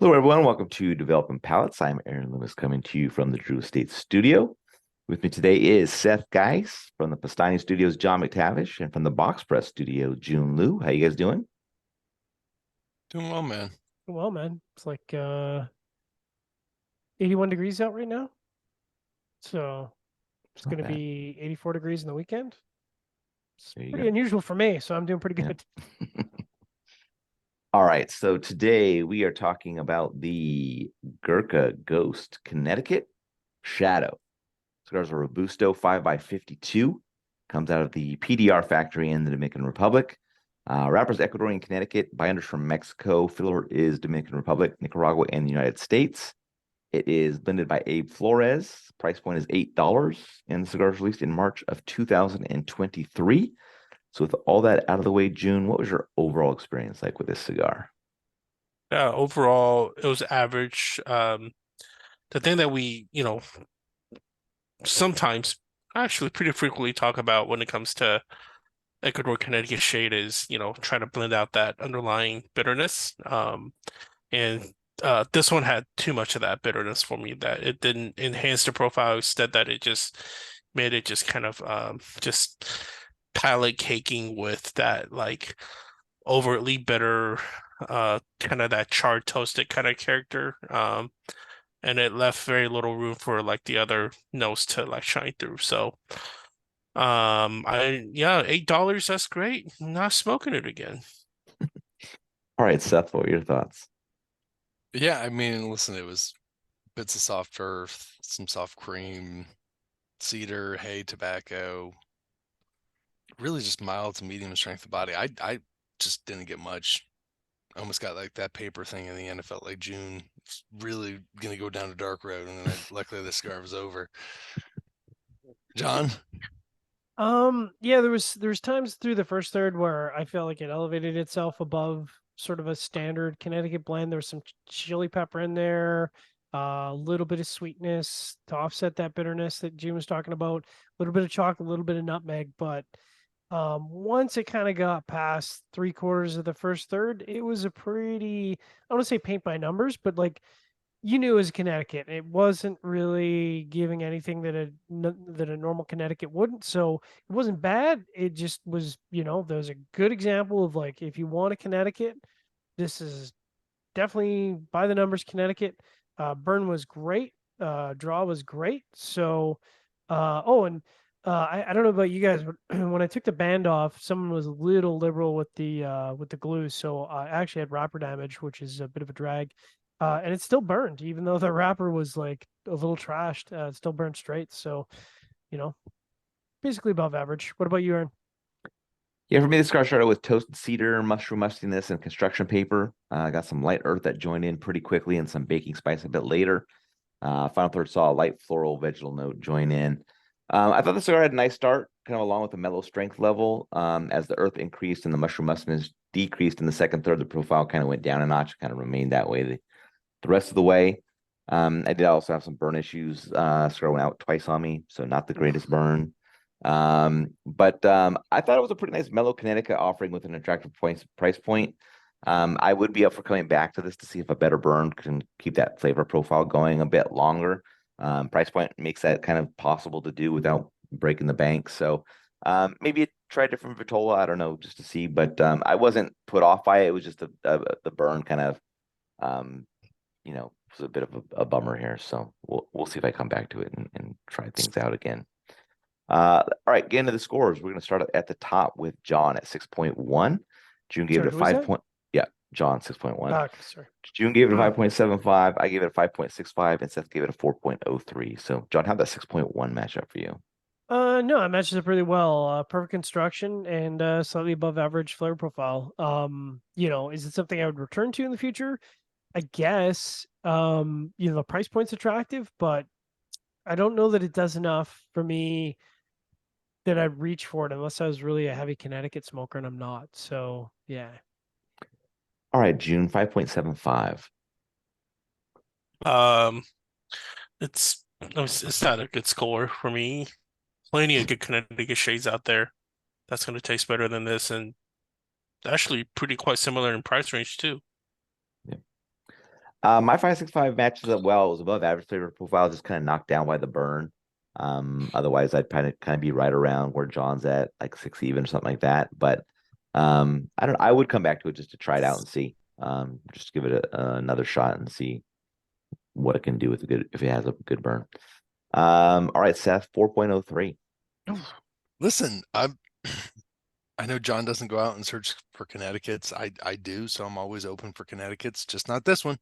Hello, everyone. Welcome to Developing Palates. I'm Aaron Loomis coming to you from the Drew Estate Studio. With me today is Seth Geis from the Pastani Studios, John McTavish, and from the Box Press Studio, Jiunn Liu. How you guys doing? Doing well, man. Well, man, it's like 81 degrees out right now. So it's Not going to bad. be 84 degrees in the weekend. It's There you pretty unusual for me, so I'm doing pretty go. good. Yeah. All right. So today we are talking about the Gurkha Ghost Connecticut Shadow. Cigars are Robusto 5x52. Comes out of the PDR factory in the Dominican Republic. Wrappers Ecuadorian, Connecticut. Binders from Mexico. Filler is Dominican Republic, Nicaragua, and the United States. It is blended by Abe Flores. Price point is $8, and the cigar was released in March of 2023. So with all that out of the way, June, what was your overall experience like with this cigar? Yeah, overall, it was average. The thing that we sometimes actually pretty frequently talk about when it comes to Ecuador Connecticut shade is, trying to blend out that underlying bitterness. And this one had too much of that bitterness for me that it didn't enhance the profile. Instead, that it just made it just kind of just palate caking with that like overtly bitter, kind of that charred toasted kind of character. And it left very little room for like the other notes to like shine through. So, I yeah, $8, that's great. Not smoking it again. All right, Seth, what were your thoughts? Yeah, I mean, listen, it was bits of soft earth, some soft cream, cedar, hay, tobacco, really just mild to medium strength of body. I just didn't get much. I almost got like that paper thing in the end. It felt like June was really gonna go down a dark road, and then luckily the scar was over. John? Yeah, there was times through the first third where I felt like it elevated itself above sort of a standard Connecticut blend. There was some chili pepper in there, a little bit of sweetness to offset that bitterness that Jim was talking about, a little bit of chocolate, a little bit of nutmeg, but once it kind of got past three-quarters of the first third, it was a pretty, I don't want to say paint by numbers, but like you knew it was Connecticut. It wasn't really giving anything that a normal Connecticut wouldn't. So it wasn't bad. It just was, there was a good example of like if you want a Connecticut, this is definitely by the numbers Connecticut. Burn was great. Draw was great. So, and I don't know about you guys, but when I took the band off, someone was a little liberal with the glue, so I actually had wrapper damage, which is a bit of a drag. And it still burned, even though the wrapper was like a little trashed. It still burned straight. So, you know, basically above average. What about you, Aaron? Yeah, for me, the cigar started with toasted cedar, mushroom mustiness, and construction paper. I got some light earth that joined in pretty quickly and some baking spice a bit later. Final third saw a light floral vegetal note join in. I thought the cigar had a nice start, kind of along with a mellow strength level. As the earth increased and the mushroom mustiness decreased in the second third, the profile kind of went down a notch, kind of remained that way the rest of the way. I did also have some burn issues. Cigar went out twice on me, so not the greatest Oof. burn. But I thought it was a pretty nice mellow Connecticut offering with an attractive price point. I would be up for coming back to this to see if a better burn can keep that flavor profile going a bit longer. Price point makes that kind of possible to do without breaking the bank. So maybe try a different Vitola. I don't know, just to see. But I wasn't put off by it. It was just the burn kind of um, was a bit of a bummer here. So we'll see if I come back to it and try things out again. All right, get into the scores. We're going to start at the top with John at 6.1. June gave it Sorry, a who was 5 that? point. Yeah, John 6.1. Okay, sorry. June gave it a 5.75. I gave it a 5.65, and Seth gave it a 4.03. So, John, how'd that 6.1 match up for you? No, it matches up really well. Perfect construction and slightly above average flavor profile. Is it something I would return to in the future? I guess. The price point's attractive, but I don't know that it does enough for me that I'd reach for it unless I was really a heavy Connecticut smoker, and I'm not. So yeah. All right, June 5.75. Um, it's not a good score for me. Plenty of good Connecticut shades out there. That's gonna taste better than this, and actually pretty quite similar in price range too. Yeah. My 565 matches up well. It was above average flavor profile, just kind of knocked down by the burn. Otherwise I'd kind of be right around where John's at, like 6 even or something like that. But I don't know. I would come back to it just to try it out and see. Just give it another shot and see what it can do with a good if it has a good burn. All right, Seth, 4.03. Listen, I know John doesn't go out and search for Connecticut's. I do, so I'm always open for Connecticut's, just not this one.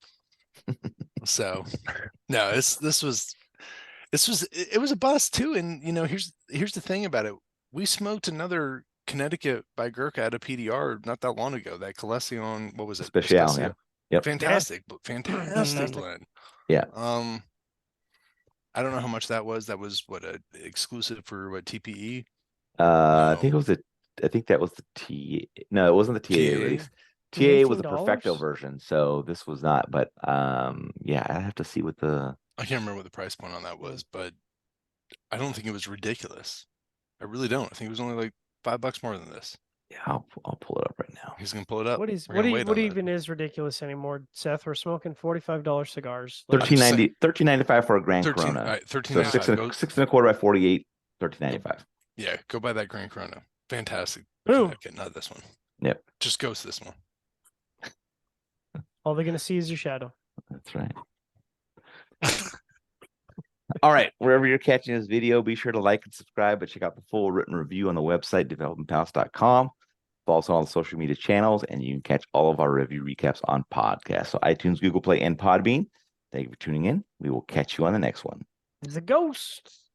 So no, it was a bust too. And here's the thing about it. We smoked another Connecticut by Gurkha at a PDR not that long ago. That Calesion, what was it? Special, yeah. Especio. Yep. Fantastic Fantastic. blend. Yeah. I don't know how much that was. That was what a exclusive for what TPE. I think No. I think that was the T. No, it wasn't the TAA TAA? release. TAA was a $18? perfecto version, so this was not. But yeah, I have to see what the. I can't remember what the price point on that was, but I don't think it was ridiculous. I really don't. I think it was only like $5 more than this. Yeah, I'll pull it up right now. He's gonna pull it up. What is We're gonna wait what on that. even is ridiculous anymore, Seth? We're smoking $45 cigars. I'm just saying- $13.95 for a Grand 13, Corona. all right, So 13.95. six and a quarter by 48, $13.95. Yeah, go buy that Grand Corona. Fantastic. Boom. Connecticut, not this one. Yep. Just go to this one. All they're gonna see is your shadow. That's right. All right, wherever you're catching this video, be sure to like and subscribe, but check out the full written review on the website, developmentpalace.com. Follow us on all the social media channels, and you can catch all of our review recaps on podcasts. So iTunes, Google Play, and Podbean. Thank you for tuning in. We will catch you on the next one. It's a ghost.